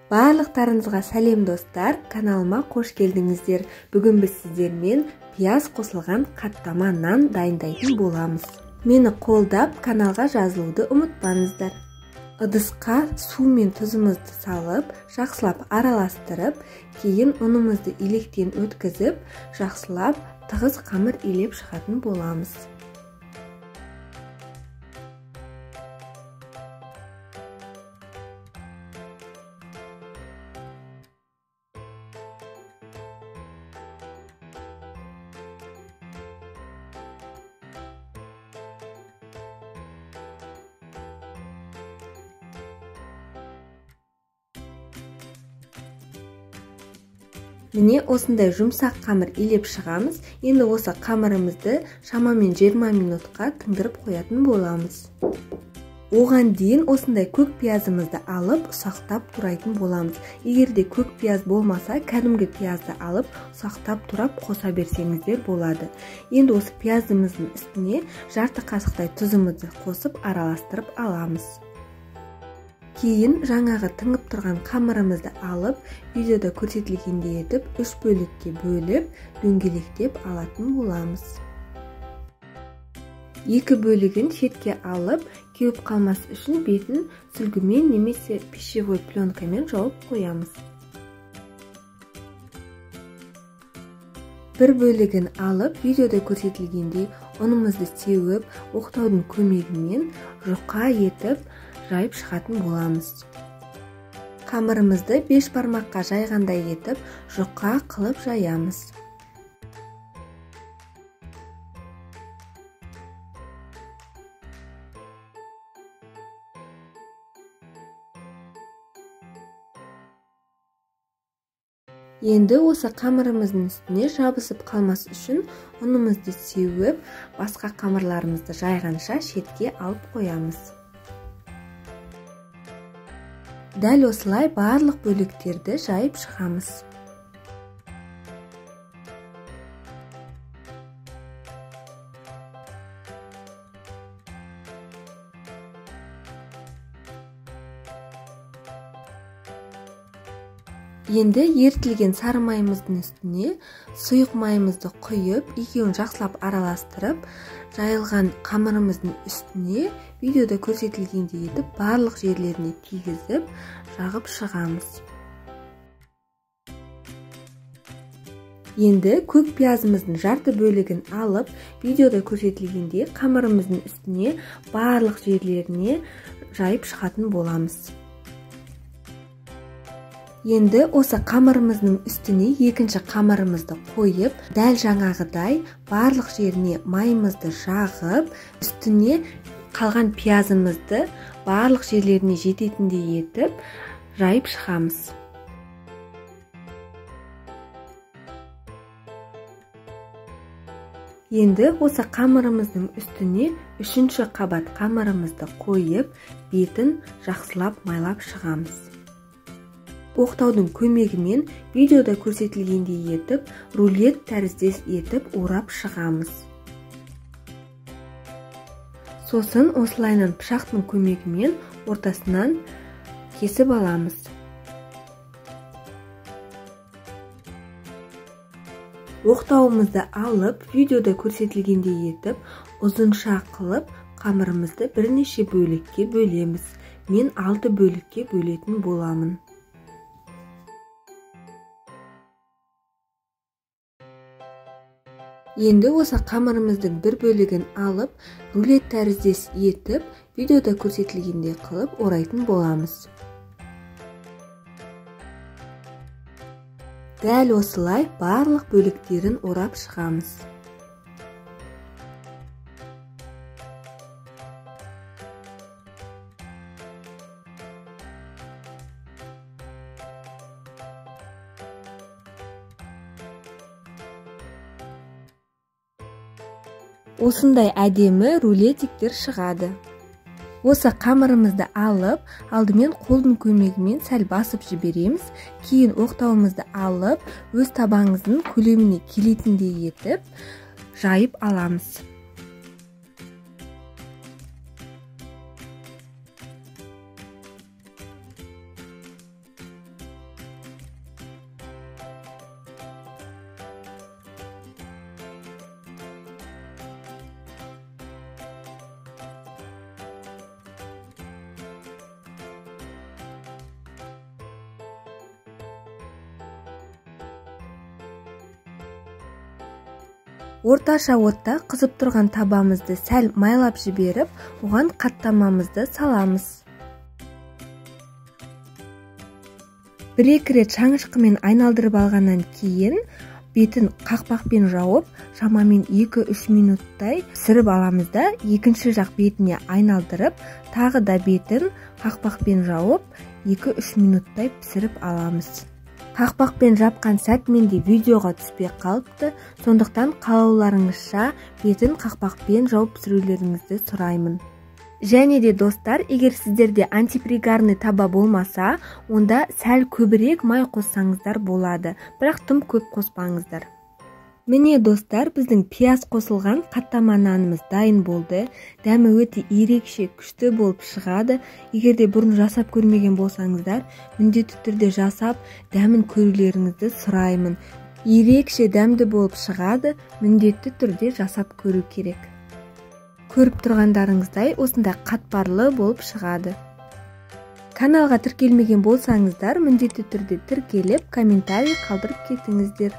Барлықтарыңызға сәлем достар, каналыма қош келдіңіздер. Бүгін біз сіздермен пияз қосылған қаттама нан дайындайтын боламыз. Мені қолдап каналға жазылуды ұмытпаңыздар. Ыдысқа су мен тұзымызды салып, жақсылап араластырып, кейін ұнымызды електен өткізіп, жақсылап тығыз қамыр илеп шығатын боламыз. Міне осындай жұмсақ қамыр илеп шығамыз. Енді осы қамырымызды шамамен 20 минутқа тыңдырып қоятын боламыз. Оған дейін осындай көк пиязымызды алып, ұсақтап турайтын боламыз. Егерде көк пияз болмаса, кәдімгі пиязды алып, ұсақтап турап қоса берсеңіздер болады. Енді осы пиязымыздың үстіне жарты қасықтай тұзымызды қосып араластырып аламыз. Кейін жаңағы тыңып тұрған қамырымызды алып, видеода көрсетілгендей етіп 3 бөлікке бөліп, дөңгелектеп алатын боламыз. 2 бөлігін шетке алып, кеуіп қалмас үшін бетін сүлгімен немесе пищевой пленкамен жауып қоямыз. 1 бөлігін алып, видеода көрсетілгендей ұнымызды сеуіп, оқтаудың көмегімен жұқа етіп жайып шығатын боламыз. Қамырымызды 5 бармаққа жайғандай етіп, жұқа қылып жаямыз. Енді осы қамырымыздың үстіне жабысып қалмас үшін ұнымызды сеуіп, басқа қамырларымызды жайғанша шетке алып қоямыз. Дәл осылай барлық бөліктерді жайып шығамыз. Енді ертілген сары майымыздың үстіне сұйық майымызды құйып, екеуін жақсылап араластырып, жайылған қамырымыздың үстіне видеода көрсетілгендей етіп барлық жерлеріне тигізіп, жағып шығамыз. Енді көк пиязымыздың жарты бөлігін алып, видеода көрсетілгендей қамырымыздың үстіне барлық жерлеріне жайып шығатын боламыз. Енді осы қамырымыздың үстіне екінші қамырымызды қойып, дәл жаңағыдай барлық жеріне майымызды жағып, үстіне қалған пиязымызды барлық жерлеріне жететіндей етіп жайып шығамыз. Енді осы қамырымыздың үстіне үшінші қабат қамырымызды қойып, бетін жақсылап майлап шығамыз. Оқтаудың көмегімен видеода көрсетілгендей етіп, рулет тәріздес етіп орап шығамыз. Сосын осылайынан пышақтың көмегімен ортасынан кесіп аламыз. Оқтауымызды алып, видеода көрсетілгендей етіп, ұзынша қылып, қамырымызды бірнеше бөлікке бөлеміз. Мен 6 бөлікке бөлетін боламын. Енді осы қамырымыздың бір бөлігін алып, рулет тәріздес етіп, видеода көрсетілгендей қылып орайтын боламыз. Дәл осылай барлық бөліктерін орап шығамыз. Осындай әдемі рулетиктер шығады. Осы қамырымызды алып, алдымен қолдың көмегімен сәл басып жібереміз. Кейін оқтауымызды алып, өз табаңыздың көлеміне келетіндей етіп, жайып аламыз. Орташа отта қызып тұрған табамызды сәл майлап жіберіп, оған қаттамамызды саламыз. 1-2 рет шаңышқымен айналдырып алғаннан кейін бетін қақпақпен жауып, шамамен 2-3 минуттай пісіріп аламыз да, екінші жақ бетіне айналдырып, тағы да бетін қақпақпен жауып, 2-3 минуттай пісіріп аламыз. Қақпақпен жапқан сәтмен де видеоға түспей қалыпты, сондықтан қалауларыңызша бетін қақпақпен жауып пісірулеріңізді сұраймын. Және де достар, егер сіздерде антипригарный таба болмаса, онда сәл көбірек май қоссаңыздар болады, бірақ тым көп қоспаңыздар. Міне достар, біздің пияз қосылған қаттама нанымыз дайын болды. Дәмі өте ерекше, күшті болып шығады. Егер де бұрын жасап көрмеген болсаңыздар, міндетті түрде жасап, дәмін көрулеріңізді сұраймын. Ерекше дәмді болып шығады, міндетті түрде жасап көру керек. Көріп тұрғандарыңыздай, осындай қатпарлы болып шығады. Каналға тіркелмеген болсаңыздар, міндетті түрде тіркеліп, комментарий қалдырып кетіңіздер.